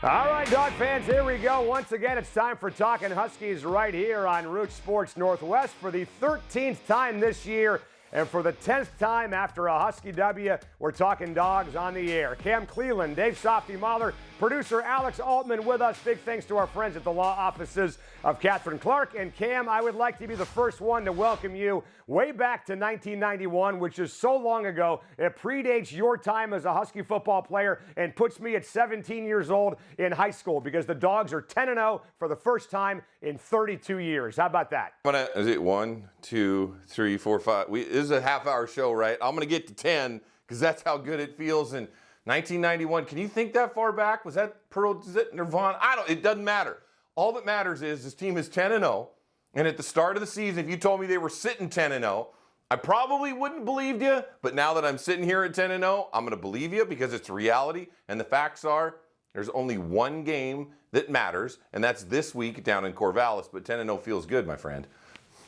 All right, Dog fans, here we go. Once again, it's time for Talkin Huskies right here on Root Sports Northwest for the 13th time this year. And for the 10th time after a Husky W, we're talking Dawgs on the air. Cam Cleland, Dave Softy Mahler, producer Alex Altman with us. Big thanks to our friends at the law offices of Catherine Clark. And Cam, I would like to be the first one to welcome you way back to 1991, which is so long ago. It predates your time as a Husky football player and puts me at 17 years old in high school because the Dawgs are 10-0 for the first time in 32 years. How about that? Is it 1, 2, 3, 4, 5? This is a half-hour show, right? I'm going to get to 10 because that's how good it feels. And 1991, can you think that far back? Was that Pearl, is it Nirvana? It doesn't matter. All that matters is this team is 10-0. And at the start of the season, if you told me they were sitting 10-0, I probably wouldn't believe you. But now that I'm sitting here at 10-0, I'm going to believe you because it's reality. And the facts are there's only one game that matters, and that's this week down in Corvallis. But 10-0 feels good, my friend.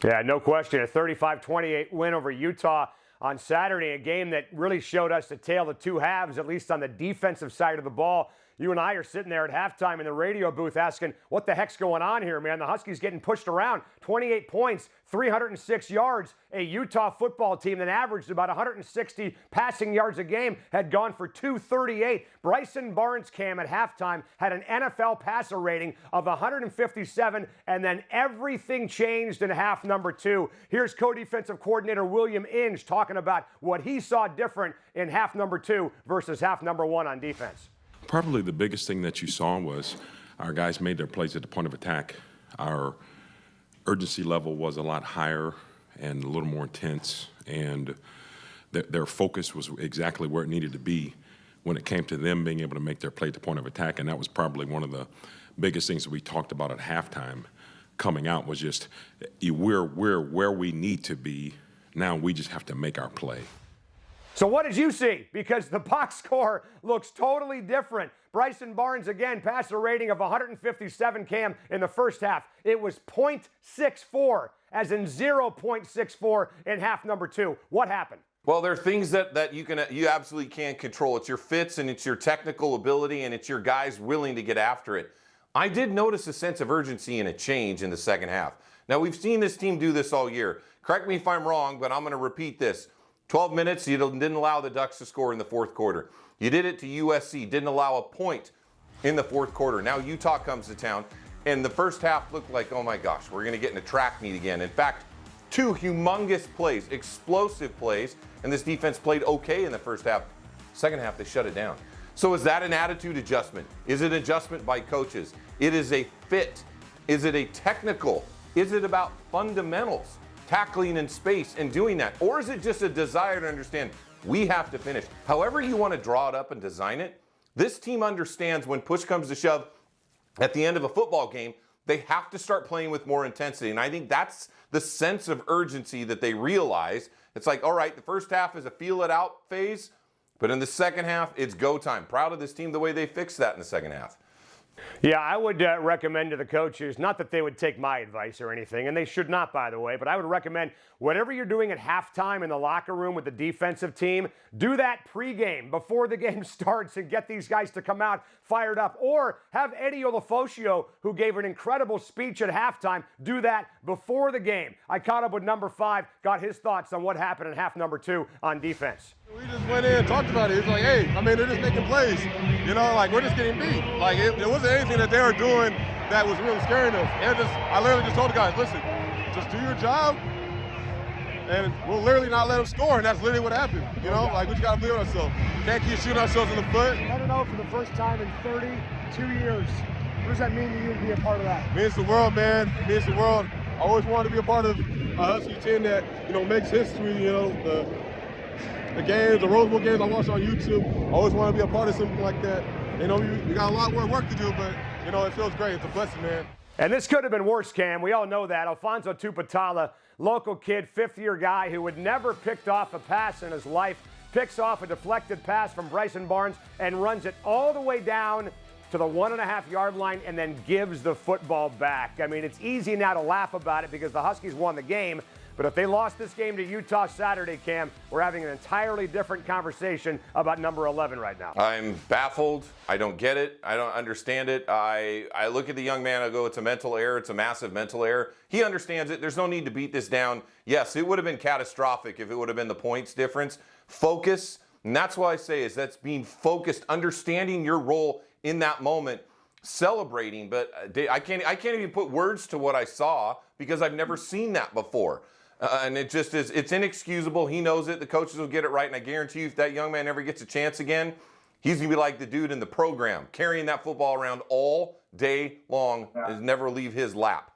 Yeah, no question. A 35-28 win over Utah on Saturday, a game that really showed us the tale of two halves, at least on the defensive side of the ball. You and I are sitting there at halftime in the radio booth asking, what the heck's going on here, man? The Huskies getting pushed around. 28 points, 306 yards. A Utah football team that averaged about 160 passing yards a game had gone for 238. Bryson Barnes, Cam, at halftime had an NFL passer rating of 157, and then everything changed in half number 2. Here's co-defensive coordinator William Inge talking about what he saw different in half number 2 versus half number 1 on defense. Probably the biggest thing that you saw was our guys made their plays at the point of attack. Our urgency level was a lot higher and a little more intense, and their focus was exactly where it needed to be when it came to them being able to make their play at the point of attack. And that was probably one of the biggest things that we talked about at halftime coming out was just we're where we need to be. Now we just have to make our play. So what did you see? Because the box score looks totally different. Bryson Barnes, again, passer rating of 157, Cam, in the first half. It was .64, as in 0.64 in half number 2. What happened? Well, there are things that you absolutely can't control. It's your fits and it's your technical ability and it's your guys willing to get after it. I did notice a sense of urgency and a change in the second half. Now, we've seen this team do this all year. Correct me if I'm wrong, but I'm going to repeat this. 12 minutes, you didn't allow the Ducks to score in the fourth quarter. You did it to USC, didn't allow a point in the fourth quarter. Now Utah comes to town, and the first half looked like, oh my gosh, we're going to get in a track meet again. In fact, 2 humongous plays, explosive plays, and this defense played okay in the first half. Second half, they shut it down. So is that an attitude adjustment? Is it adjustment by coaches? It is a fit. Is it a technical? Is it about fundamentals? Tackling in space and doing that? Or is it just a desire to understand we have to finish? However you want to draw it up and design it, this team understands when push comes to shove at the end of a football game, they have to start playing with more intensity. And I think that's the sense of urgency that they realize. It's like, all right, the first half is a feel it out phase, but in the second half, it's go time. Proud of this team, the way they fixed that in the second half. Yeah, I would recommend to the coaches, not that they would take my advice or anything, and they should not, by the way, but I would recommend whatever you're doing at halftime in the locker room with the defensive team, do that pregame before the game starts and get these guys to come out fired up. Or have Eddie Olafosio, who gave an incredible speech at halftime, do that before the game. I caught up with number 5, got his thoughts on what happened in half number 2 on defense. We just went in and talked about it. It's like, hey, I mean, they're just making plays. You know, like, we're just getting beat. Like, it wasn't anything that they were doing that was really scaring us. I literally just told the guys, listen, just do your job, and we'll literally not let them score, and that's literally what happened. You know, like, we just got to believe in ourselves. Can't keep shooting ourselves in the foot. I don't know, for the first time in 32 years. What does that mean to you to be a part of that? It means the world, man. It means the world. I always wanted to be a part of a Husky team that, you know, makes history, you know, the games, the Rose Bowl games I watch on YouTube. I always want to be a part of something like that. You know, we got a lot more work to do, but, you know, it feels great. It's a blessing, man. And this could have been worse, Cam. We all know that. Alfonso Tupatala, local kid, 5th-year guy who had never picked off a pass in his life, picks off a deflected pass from Bryson Barnes and runs it all the way down to the 1.5-yard line and then gives the football back. I mean, it's easy now to laugh about it because the Huskies won the game. But if they lost this game to Utah Saturday, Cam, we're having an entirely different conversation about number 11 right now. I'm baffled. I don't get it. I don't understand it. I look at the young man, I go, it's a mental error. It's a massive mental error. He understands it. There's no need to beat this down. Yes, it would have been catastrophic if it would have been the points difference. Focus, and that's why I say is that's being focused, understanding your role in that moment, celebrating. But I can't even put words to what I saw because I've never seen that before. And it just is, it's inexcusable. He knows it. The coaches will get it right. And I guarantee you, if that young man ever gets a chance again, he's going to be like the dude in the program, carrying that football around all day long and never leave his lap.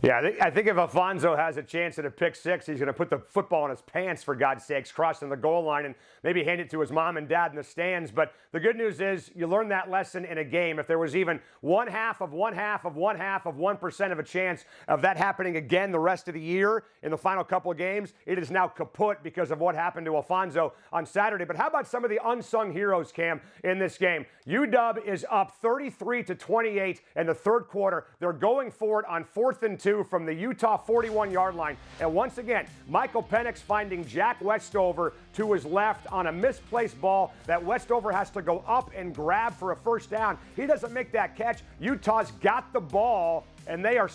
Yeah, I think if Alfonso has a chance at a pick six, he's going to put the football in his pants, for God's sakes, crossing the goal line and maybe hand it to his mom and dad in the stands. But the good news is you learn that lesson in a game. If there was even 1/2% of a chance of that happening again the rest of the year in the final couple of games, it is now kaput because of what happened to Alfonso on Saturday. But how about some of the unsung heroes, Cam, in this game? UW is up 33-28 in the third quarter. They're going for it on 4th and 2 from the Utah 41-yard line. And once again, Michael Penix finding Jack Westover to his left on a misplaced ball that Westover has to go up and grab for a first down. He doesn't make that catch. Utah's got the ball, and they are,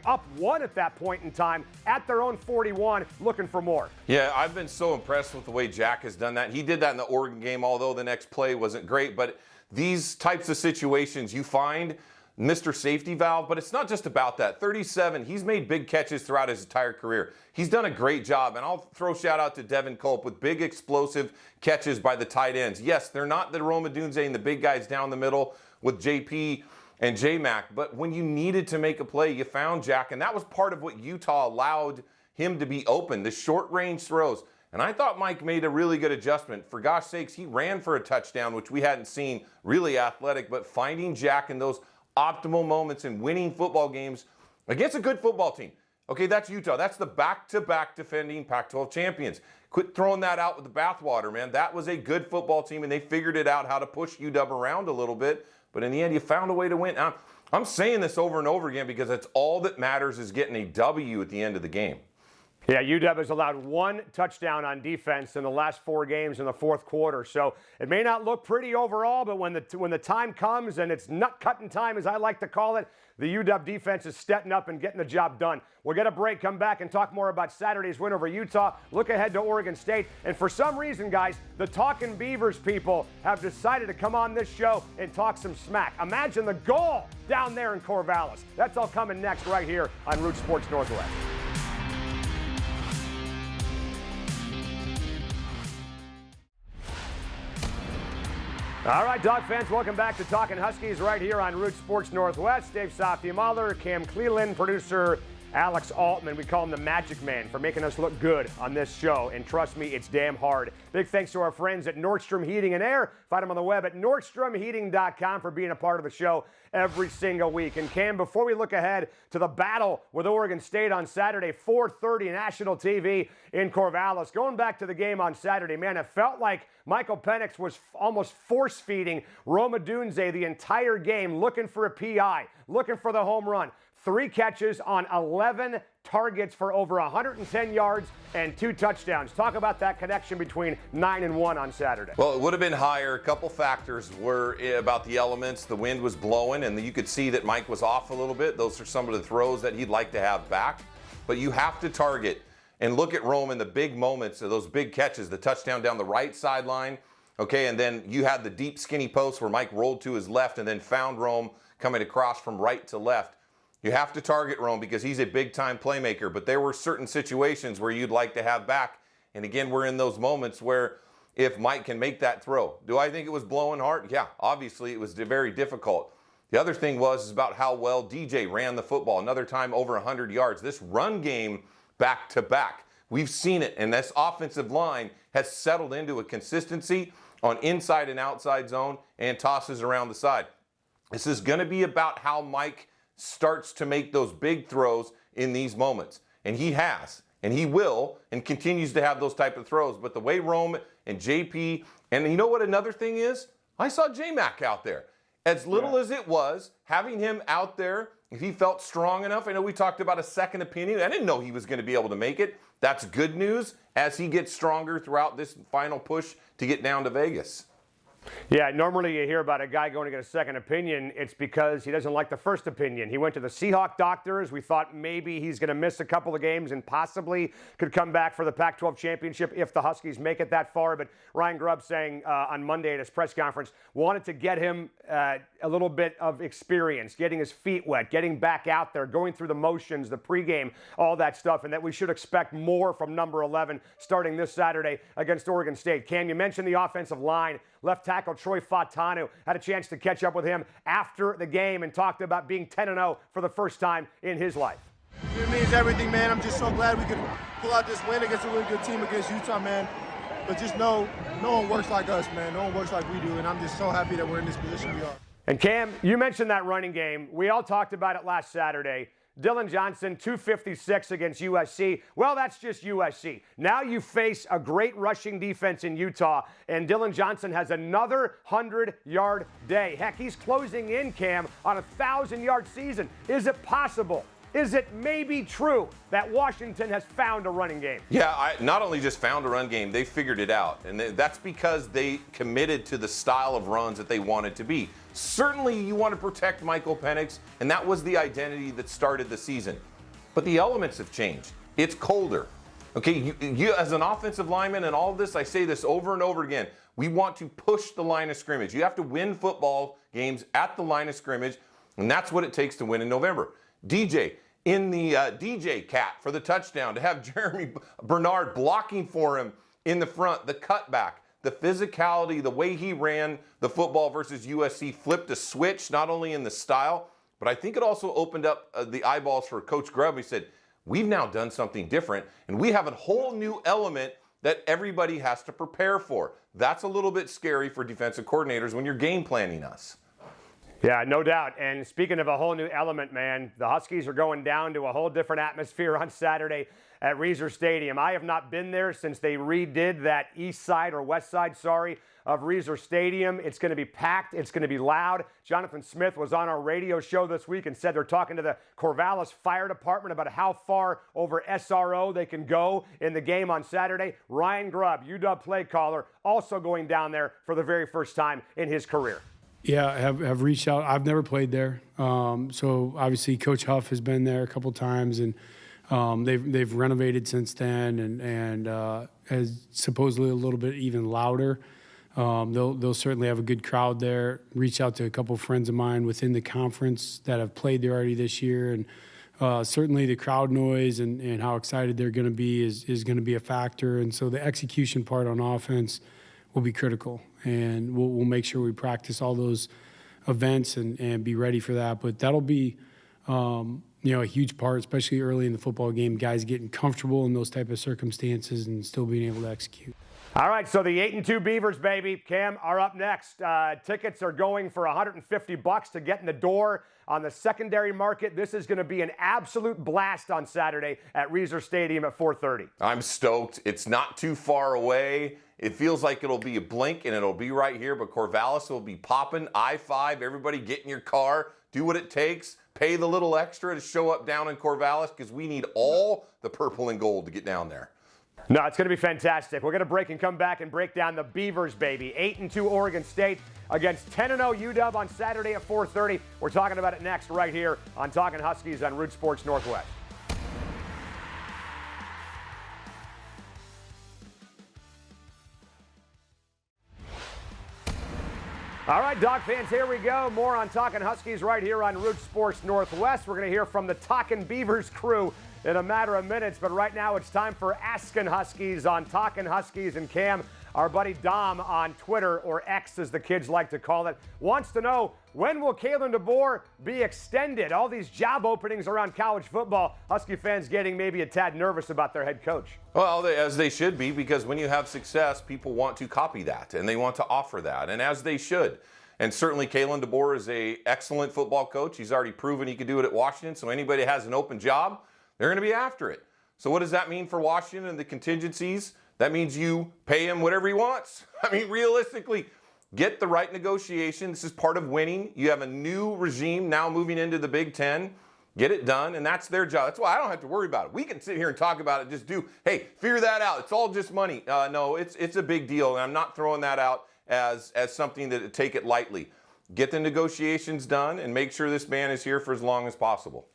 up 1 at that point in time at their own 41, looking for more. Yeah, I've been so impressed with the way Jack has done that. He did that in the Oregon game, although the next play wasn't great. But these types of situations you find Mr. Safety Valve, but it's not just about that. 37, he's made big catches throughout his entire career. He's done a great job, and I'll throw shout out to Devin Culp with big explosive catches by the tight ends. Yes, they're not the Rome Odunze and the big guys down the middle with JP and J-Mac, but when you needed to make a play, you found Jack, and that was part of what Utah allowed him to be open, the short-range throws. And I thought Mike made a really good adjustment. For gosh sakes, he ran for a touchdown, which we hadn't seen, really athletic, but finding Jack in those optimal moments and winning football games against a good football team. Okay, that's Utah. That's the back-to-back defending Pac-12 champions. Quit throwing that out with the bathwater, man. That was a good football team, and they figured it out how to push UW around a little bit. But in the end, you found a way to win. I'm saying this over and over again because it's all that matters is getting a W at the end of the game. Yeah, UW has allowed 1 touchdown on defense in the last 4 games in the fourth quarter. So it may not look pretty overall, but when the time comes and it's nut-cutting time, as I like to call it, the UW defense is stepping up and getting the job done. We'll get a break, come back and talk more about Saturday's win over Utah, look ahead to Oregon State. And for some reason, guys, the Talkin Beavers people have decided to come on this show and talk some smack. Imagine the goal down there in Corvallis. That's all coming next right here on Root Sports Northwest. All right, Dog fans, welcome back to Talkin Huskies right here on Root Sports Northwest. Dave Softy Mahler, Cam Cleland, producer Alex Altman. We call him the Magic Man for making us look good on this show. And trust me, it's damn hard. Big thanks to our friends at Nordstrom Heating and Air. Find them on the web at nordstromheating.com for being a part of the show every single week. And Cam, before we look ahead to the battle with Oregon State on Saturday, 4:30 national TV in Corvallis, going back to the game on Saturday, man, it felt like Michael Penix was almost force-feeding Rome Odunze the entire game, looking for a PI, looking for the home run. 3 catches on 11 targets for over 110 yards and 2 touchdowns. Talk about that connection between 9 and 1 on Saturday. Well, it would have been higher. A couple factors were about the elements. The wind was blowing, and you could see that Mike was off a little bit. Those are some of the throws that he'd like to have back. But you have to target and look at Rome in the big moments of those big catches, the touchdown down the right sideline, okay, and then you had the deep skinny post where Mike rolled to his left and then found Rome coming across from right to left. You have to target Rome because he's a big-time playmaker, but there were certain situations where you'd like to have back, and again, we're in those moments where if Mike can make that throw. Do I think it was blowing hard? Yeah, obviously it was very difficult. The other thing is about how well DJ ran the football. Another time over 100 yards. This run game back-to-back. We've seen it, and this offensive line has settled into a consistency on inside and outside zone and tosses around the side. This is going to be about how Mike starts to make those big throws in these moments. And he has, and he will, and continues to have those type of throws. But the way Rome and JP, and you know what another thing is? I saw J-Mac out there. as little as it was, having him out there, if he felt strong enough. I know we talked about a second opinion. I didn't know he was going to be able to make it. That's good news as he gets stronger throughout this final push to get down to Vegas. Yeah, normally you hear about a guy going to get a second opinion. It's because he doesn't like the first opinion. He went to the Seahawk doctors. We thought maybe he's going to miss a couple of games and possibly could come back for the Pac-12 championship if the Huskies make it that far. But Ryan Grubb saying on Monday at his press conference, wanted to get him a little bit of experience, getting his feet wet, getting back out there, going through the motions, the pregame, all that stuff, and that we should expect more from number 11 starting this Saturday against Oregon State. Cam, you mentioned the offensive line. Left tackle Troy Fautanu had a chance to catch up with him after the game and talked about being 10-0 for the first time in his life. It means everything, man. I'm just so glad we could pull out this win against a really good team against Utah, man. But just know no one works like us, man. No one works like we do, and I'm just so happy that we're in this position we are. And Cam, you mentioned that running game. We all talked about it last Saturday. Dylan Johnson, 256 against USC. Well, that's just USC. Now you face a great rushing defense in Utah, and Dylan Johnson has another 100-yard day. Heck, he's closing in, Cam, on a 1,000-yard season. Is it possible? Is it maybe true that Washington has found a running game? Yeah, not only just found a run game, they figured it out. And that's because they committed to the style of runs that they wanted to be. Certainly you want to protect Michael Penix, and that was the identity that started the season. But the elements have changed. It's colder. Okay, you as an offensive lineman and all of this, I say this over and over again, we want to push the line of scrimmage. You have to win football games at the line of scrimmage, and that's what it takes to win in November. DJ in the DJ cat for the touchdown, to have Jeremy Bernard blocking for him in the front, the cutback, the physicality, the way he ran the football versus USC flipped a switch, not only in the style, but I think it also opened up the eyeballs for Coach Grubb. He said, we've now done something different, and we have a whole new element that everybody has to prepare for. That's a little bit scary for defensive coordinators when you're game planning us. Yeah, no doubt. And speaking of a whole new element, man, the Huskies are going down to a whole different atmosphere on Saturday at Reser Stadium. I have not been there since they redid that east side or west side, of Reser Stadium. It's going to be packed. It's going to be loud. Jonathan Smith was on our radio show this week and said they're talking to the Corvallis Fire Department about how far over SRO they can go in the game on Saturday. Ryan Grubb, UW play caller, also going down there for the very first time in his career. Yeah, have reached out. I've never played there, so obviously Coach Huff has been there a couple times, and they've renovated since then, and has supposedly a little bit even louder. They'll certainly have a good crowd there. Reached out to a couple friends of mine within the conference that have played there already this year, and certainly the crowd noise and how excited they're going to be is going to be a factor. And so the execution part on offense will be critical, and we'll make sure we practice all those events and be ready for that. But that'll be a huge part, especially early in the football game, guys getting comfortable in those type of circumstances and still being able to execute. All right, so the 8-2 Beavers, baby, Cam, are up next. Tickets are going for $150 to get in the door on the secondary market. This is going to be an absolute blast on Saturday at Reser Stadium at 4:30. I'm stoked. It's not too far away. It feels like it'll be a blink and it'll be right here, but Corvallis will be popping. I-5, everybody get in your car, do what it takes, pay the little extra to show up down in Corvallis because we need all the purple and gold to get down there. No, it's going to be fantastic. We're going to break and come back and break down the Beavers, baby. 8-2 Oregon State against 10-0 UW on Saturday at 4:30. We're talking about it next right here on Talkin Huskies on Root Sports Northwest. All right, Dog fans, here we go. More on Talkin Huskies right here on Root Sports Northwest. We're going to hear from the Talkin Beavers crew in a matter of minutes, but right now it's time for Askin Huskies on Talkin Huskies. And Cam, our buddy Dom on Twitter, or X as the kids like to call it, wants to know, when will Kalen DeBoer be extended? All these job openings around college football, Husky fans getting maybe a tad nervous about their head coach. Well, as they should be, because when you have success, people want to copy that, and they want to offer that, and as they should. And certainly Kalen DeBoer is an excellent football coach. He's already proven he could do it at Washington, so anybody that has an open job, they're going to be after it. So what does that mean for Washington and the contingencies? That means you pay him whatever he wants. I mean, realistically, get the right negotiation. This is part of winning. You have a new regime now moving into the Big Ten. Get it done, and that's their job. That's why I don't have to worry about it. We can sit here and talk about it, just hey, figure that out. It's all just money. No, it's a big deal, and I'm not throwing that out as something to take it lightly. Get the negotiations done and make sure this man is here for as long as possible.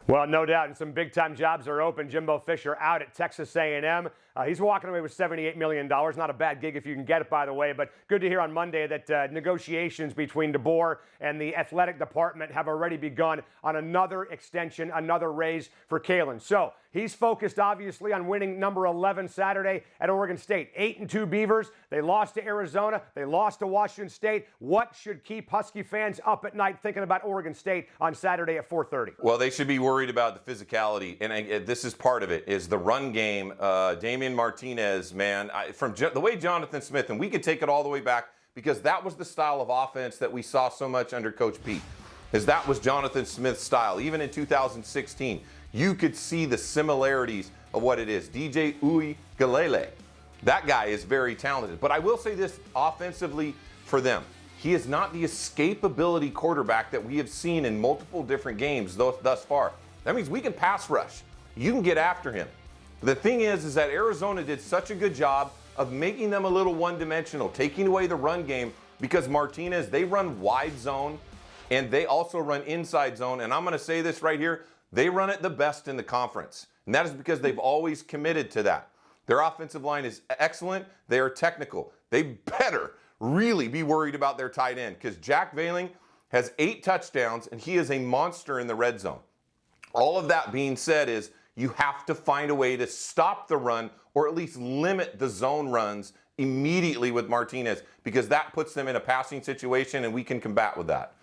Well, no doubt, and some big-time jobs are open. Jimbo Fisher out at Texas A&M. He's walking away with $78 million. Not a bad gig if you can get it, by the way. But good to hear on Monday that negotiations between DeBoer and the athletic department have already begun on another extension, another raise for Kalen. So he's focused, obviously, on winning number 11 Saturday at Oregon State. 8-2 Beavers. They lost to Arizona. They lost to Washington State. What should keep Husky fans up at night thinking about Oregon State on Saturday at 4:30? Well, they should be worried about the physicality, and this is part of it, is the run game. Damian Martinez, man, from the way Jonathan Smith, and we could take it all the way back because that was the style of offense that we saw so much under Coach Pete, is that was Jonathan Smith's style. Even in 2016, you could see the similarities of what it is. DJ Uiagalelei, that guy is very talented. But I will say this offensively for them. He is not the escapability quarterback that we have seen in multiple different games thus far. That means we can pass rush. You can get after him. The thing is that Arizona did such a good job of making them a little one-dimensional, taking away the run game, because Martinez, they run wide zone and they also run inside zone. And I'm going to say this right here, they run it the best in the conference. And that is because they've always committed to that. Their offensive line is excellent. They are technical. They better really be worried about their tight end, because Jack Veiling has 8 touchdowns and he is a monster in the red zone. All of that being said is you have to find a way to stop the run or at least limit the zone runs immediately with Martinez, because that puts them in a passing situation and we can combat with that.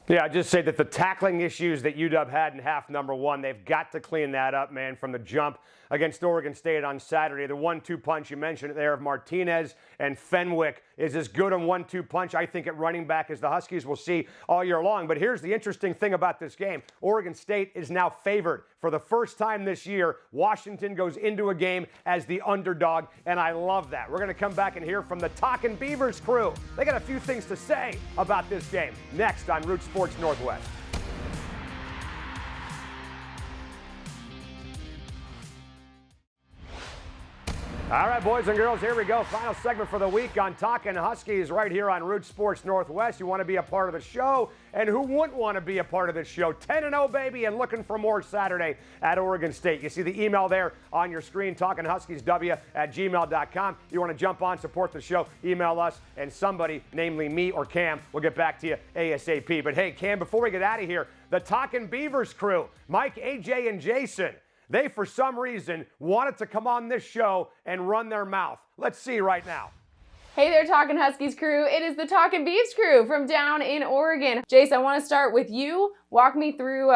Yeah, I'd just say that the tackling issues that UW had in half number 1, they've got to clean that up, man, from the jump against Oregon State on Saturday. The 1-2 punch, you mentioned it there, of Martinez and Fenwick is as good a 1-2 punch, I think, at running back as the Huskies will see all year long. But here's the interesting thing about this game. Oregon State is now favored. For the first time this year, Washington goes into a game as the underdog, and I love that. We're going to come back and hear from the Talkin Beavers crew. They got a few things to say about this game. Next on Root Sports Northwest. All right, boys and girls, here we go. Final segment for the week on Talkin Huskies right here on Root Sports Northwest. You want to be a part of the show, and who wouldn't want to be a part of this show? 10-0, baby, and looking for more Saturday at Oregon State. You see the email there on your screen, talkinhuskiesw@gmail.com. You want to jump on, support the show, email us, and somebody, namely me or Cam, will get back to you ASAP. But hey, Cam, before we get out of here, the Talkin Beavers crew, Mike, AJ, and Jason, they, for some reason, wanted to come on this show and run their mouth. Let's see right now. Hey there, Talkin Huskies crew. It is the Talkin Beavs crew from down in Oregon. Jace, I want to start with you. Walk me through,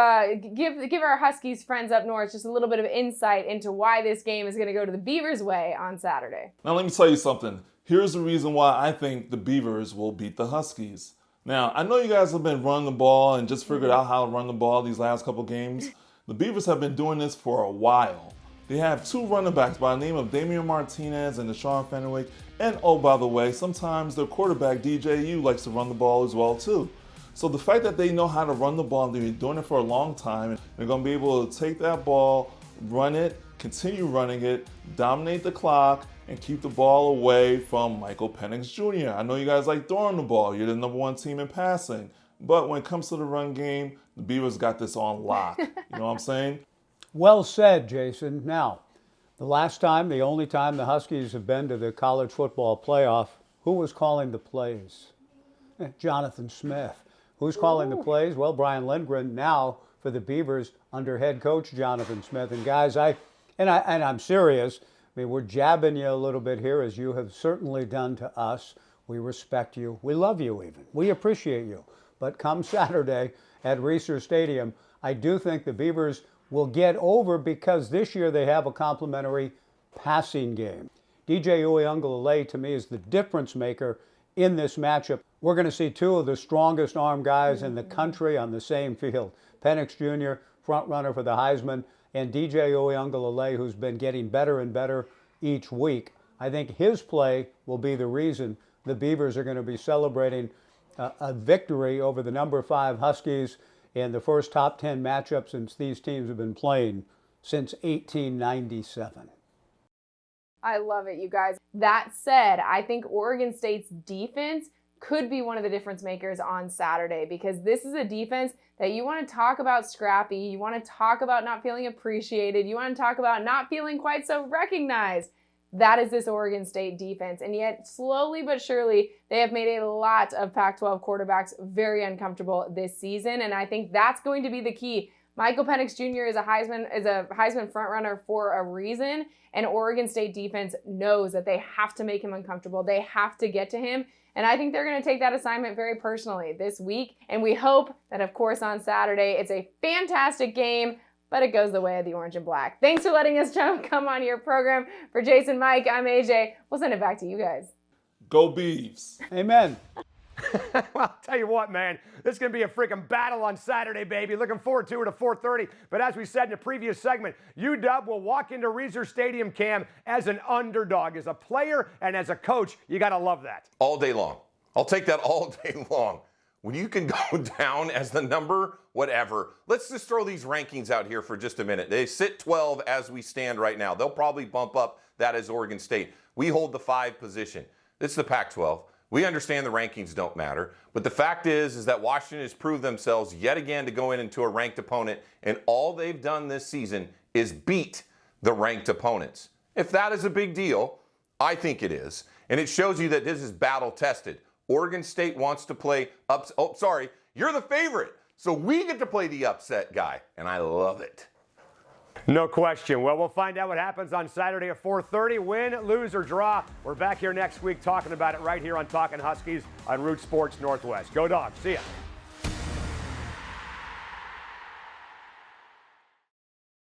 give our Huskies friends up north just a little bit of insight into why this game is going to go to the Beavers' way on Saturday. Now let me tell you something. Here's the reason why I think the Beavers will beat the Huskies. Now, I know you guys have been running the ball and just figured out how to run the ball these last couple games. The Beavers have been doing this for a while. They have 2 running backs by the name of Damian Martinez and Deshaun Fenwick. And oh, by the way, sometimes their quarterback, DJU, likes to run the ball as well, too. So the fact that they know how to run the ball, and they've been doing it for a long time, and they're going to be able to take that ball, run it, continue running it, dominate the clock, and keep the ball away from Michael Penix Jr. I know you guys like throwing the ball. You're the #1 team in passing. But when it comes to the run game, the Beavers got this on lock. You know what I'm saying? Well said, Jason. Now, the only time the Huskies have been to the college football playoff, who was calling the plays? Jonathan Smith. Who's calling the plays? Well, Brian Lindgren now for the Beavers under head coach Jonathan Smith. And guys, I'm serious. I mean, we're jabbing you a little bit here, as you have certainly done to us. We respect you. We love you even. We appreciate you. But come Saturday at Reser Stadium, I do think the Beavers will get over, because this year they have a complimentary passing game. DJ Uiagalelei, to me, is the difference maker in this matchup. We're going to see 2 of the strongest arm guys in the country on the same field. Penix Jr., front runner for the Heisman, and DJ Uiagalelei, who's been getting better and better each week. I think his play will be the reason the Beavers are going to be celebrating a victory over the number 5 Huskies in the first top 10 matchup since these teams have been playing since 1897. I love it, you guys. That said, I think Oregon State's defense could be one of the difference makers on Saturday, because this is a defense that you want to talk about scrappy, you want to talk about not feeling appreciated, you want to talk about not feeling quite so recognized. That is this Oregon State defense. And yet, slowly but surely, they have made a lot of Pac-12 quarterbacks very uncomfortable this season. And I think that's going to be the key. Michael Penix Jr. is a Heisman frontrunner for a reason. And Oregon State defense knows that they have to make him uncomfortable. They have to get to him. And I think they're going to take that assignment very personally this week. And we hope that, of course, on Saturday, it's a fantastic game, but it goes the way of the orange and black. Thanks for letting us come on your program. For Jason, Mike, I'm AJ. We'll send it back to you guys. Go Beavs. Amen. Well, I'll tell you what, man. This is going to be a freaking battle on Saturday, baby. Looking forward to it at 4:30. But as we said in the previous segment, UW will walk into Reser Stadium, Cam, as an underdog. As a player and as a coach, you got to love that. All day long. I'll take that all day long. When you can go down as the number, whatever. Let's just throw these rankings out here for just a minute. They sit 12 as we stand right now. They'll probably bump up that as Oregon State. We hold the 5 position. It's the Pac-12. We understand the rankings don't matter. But the fact is that Washington has proved themselves yet again to go into a ranked opponent, and all they've done this season is beat the ranked opponents. If that is a big deal, I think it is. And it shows you that this is battle tested. Oregon State wants to play you're the favorite. So we get to play the upset guy, and I love it. No question. Well, we'll find out what happens on Saturday at 4:30. Win, lose, or draw. We're back here next week talking about it right here on Talkin Huskies on Root Sports Northwest. Go Dogs. See ya.